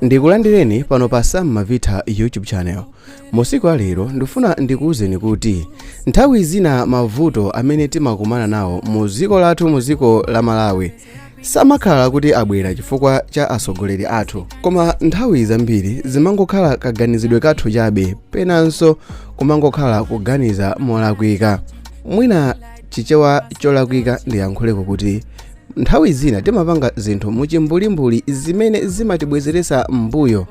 Ndikulandireni pano pa Sam Mavita YouTube channel. Musiku alero ndifuna ndikuwuzeni kuti nthawi zina mavuto amene timakumana nawo mu dziko lathu mu dziko la Malawi samakhala kuti abwera chifukwa cha atsogoleri athu, koma nthawi zambiri zimangokhala kaganizidwe kathu chabe, penanso kumangokhala kuganiza molakwika. Mwina chichewa cholakwika ndiyankhuleko kuti nthawi zina timapanga zinthu muchimbulimbuli zimene zimatibwezeretsa mbuyo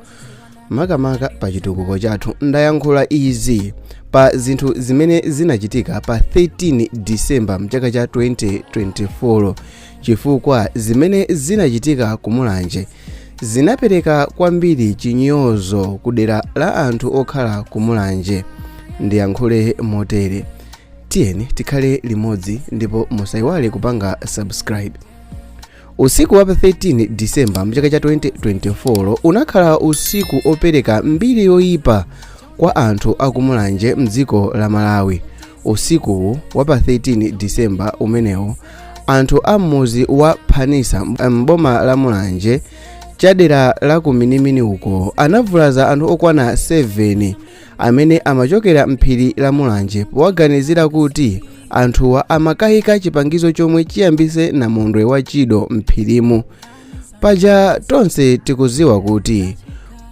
makamaka pa chitukuko chathu. Ndayankhula izi pa zinthu zimene zinachitika pa 13 December mchaka cha 2024 chifukwa zimene zinachitika Kumulanje zinapereka kwambiri chinyozo kudera la anthu okhala Kumulanje. Ndiyankhule motere, tiyeni tikhale limodzi ndipo musayiwale kupanga subscribe. Usiku wa 13 December mchaka cha 2024 unakhala usiku opereka mbiri yoyipa kwa anthu akumulanje mdziko la Malawi. Usiku wa 13 December umenewo anthu amuzi wa Phanisa mboma la Mulanje chadera la kuminimini uko anavulaza anthu okwana 7 amene amachokera mphiri la Mulanje powaganizira kuti anthuwa amakayika chipangizo chomwe chiyambise namondwe wa chido mphirimu. Paja tonse tikuziwa kuti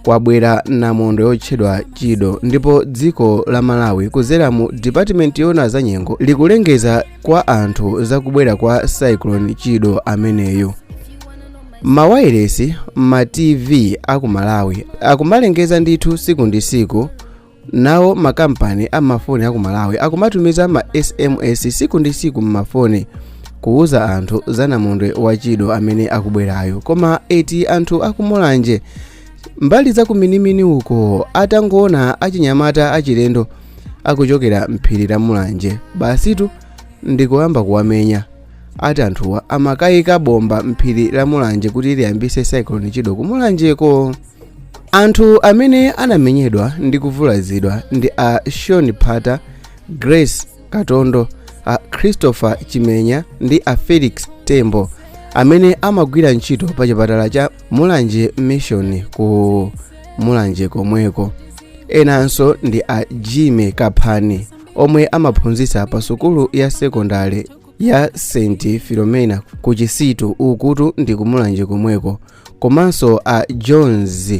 kwabwera namondwe otchedwa chido, ndipo dziko la Malawi kuzera mu department yona za nyengo likulengeza kwa anthu zakubwera kwa cyclone chido ameneyo. Mawayilesi ma TV aku Malawi akumalengeza ndithu siku ndi siku, nawo makampani amafoni aku Malawi akumatumiza ma SMS siku ndi siku mmafoni kuuza anthu za namondwe wa chido amene akubwerayo. Koma eti anthu akumulanje mbali za kuminimini uko atangoona achinyamata achilendo akuchokera mphiri la Mulanje, basitu ndikuyamba kuwamenya. Ati anthuwa amakayika bomba mphiri la Mulanje kuti liyambise cyclone chido Kumulanjeko. Anthu amene anamenyedwa ndi kuvulazidwa ndi a Sean Pata, Grace Katondo, a Christopher Chimenya ndi a Felix Tembo amene amagwira ntchito pa chipatala cha Mulanje Mission ku Mulanje komweko. Enanso ndi a Jime Kaphani omwe amaphunzitsa pa sukulu ya sekondari ya St. Philomena ku Chisitu ukutu ndi ku Mulanje komweko. Komanso a Jones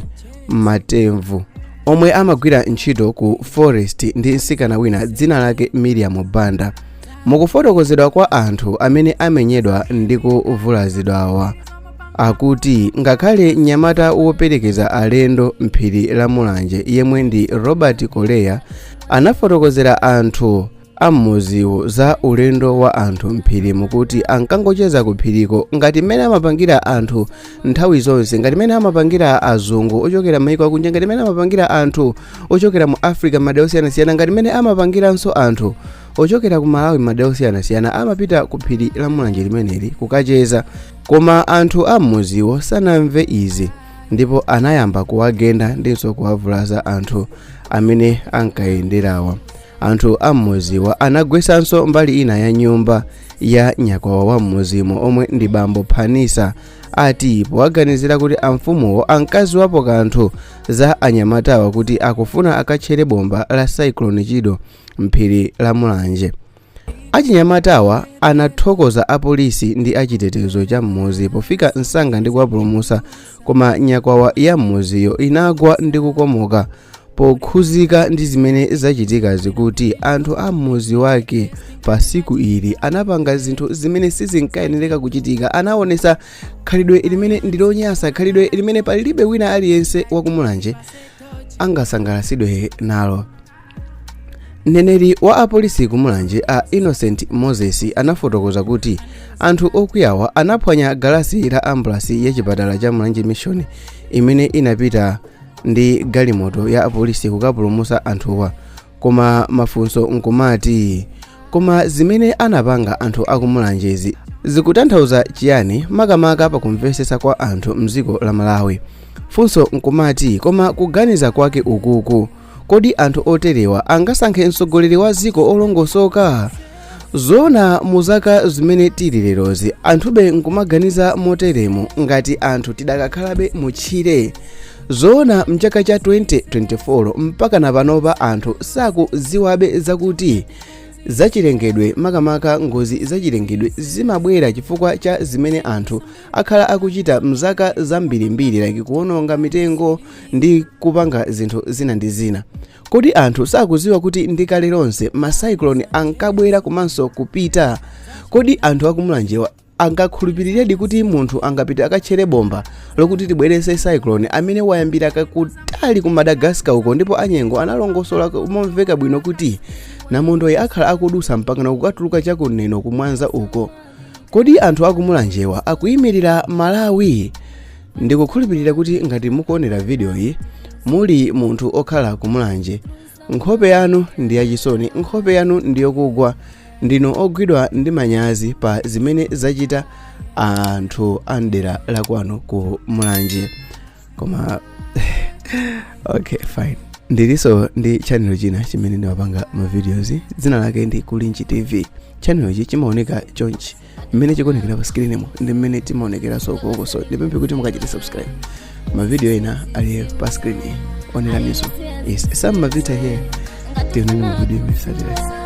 Matemvu omwe amagwira ntchito ku Forest ndi nsikana wina dzina lake Miriam Banda. Mukufotokozedwa kwa anthu amene amenyedwa ndi kuvulazidwawa akuti ngakhale nyamata woperekeza alendo mphiri la Mulanje yemwe ndi Robert Koleya anafotokozera anthu amuziwo za ulendo wa anthu mphiri mukuti ankangocheza kuphiriko ngati mmene amapangira anthu nthawi zonse, ngati mmene amapangira azungu ochokera maiko akunja, ngati mmene amapangira anthu ochokera mu Africa madera osiyanasiyana, ngati mmene amapangiranso anthu ochokera ku Malawi madera osiyanasiyana. Amapita ku phiri la Mulanje limeneli kukacheza, koma anthu amuziwo sanamve izi ndipo anayamba kuwagenda ndinso kuwavulaza anthu amene ankayenderawa. Anthu amuziwa anagwesanso mbali ina ya nyumba ya nyakwawa wa muzimo omwe ndi bambo Phanisa, ati powaganizira kuti amfumuwo ankaziwapo kanthu za anyamatawa kuti akufuna akatchere bomba la cyclone chido mphiri la Mulanje. Achinyamatawa anathokoza apolisi ndi achitetezo cha mmuzi pofika msanga ndi kuwapulumutsa, koma nyakwawa ya mmuziyo inagwa ndi kukomoka pokhuzika ndi zimene zachitika zikuti anthu amuzi wake pa siku ili anapanga zinthu zimene sizinkayenera kuchitika. Anaonesa khalidwe limene ndilonyasa, khalidwe limene palibe wina aliyense wa Kumulanje angasangalatsidwe nalo. Mneneri wa apolisi Kumulanje a Innocent Moses anafotokoza kuti anthu okwiyawa anaphwanya galasi la ambulance ya chipatala cha Mulanje Mission imene inapita ndi galimoto ya apolisi kukapulumutsa anthuwa. Koma mafunso nkumati, koma zimene anapanga anthu akumulanjezi zikutanthauza chiyani makamaka pakumvetsetsa kwa anthu mdziko la Malawi? Funso nkumati, koma kuganiza kwake ukuku kodi anthu oterewa angasankhe mtsogoleri wa dziko olongosoka? Zona muzaka zimene tili lerozi anthube nkumaganiza moteremo ngati anthu tidakakhalabe mutchire. zoona mchaka cha 2024 mpaka na panopa anthu sakuziwabe zakuti zachilengedwe makamaka ngozi zachilengedwe zimabwera chifukwa cha zimene anthu akhala akuchita mzaka zambirimbiri like kuononga mitengo ndi kupanga zinthu zina ndi zina. Kodi anthu sakuziwa kuti ndikale lonse macyclone ankabwera komanso kupita? Kodi anthu akumulanjewa angakhulupiriredi kuti munthu angapita akatchere bomba lokuti tibwerese cyclone amene wayambira kakutali ku Madagascar uko, ndipo anyengo analongosola momveka bwino kuti namondoyi akhala akudusa mpaka na kukatuluka chakuneno kumwanza uko? Kodi anthu akumulanjewa akuyimirira Malawi? Ndikukhulupirira kuti ngati mukuonera video iyi muli munthu okhala kumulanje, nkhope yanu ndi yachisoni, nkhope yanu ndi yokugwa, ndino ogwidwa ndi manyazi pa zimene zachita anthu andera la kwanu ku Mulanje. Koma okay fine, ndiliso ndi channel china chimene ndimapanga ma videos, dzina lake ndi Kumulanje TV. Channel ichi chimaoneka chonchi mmene chikuonekera pa screen mo ndi mmene timaonekera soko, so ndipemphe kuti mukachite subscribe. Ma video ina ali pa screen onera niso. Yes, some mavita here. Tiyonani mu video imene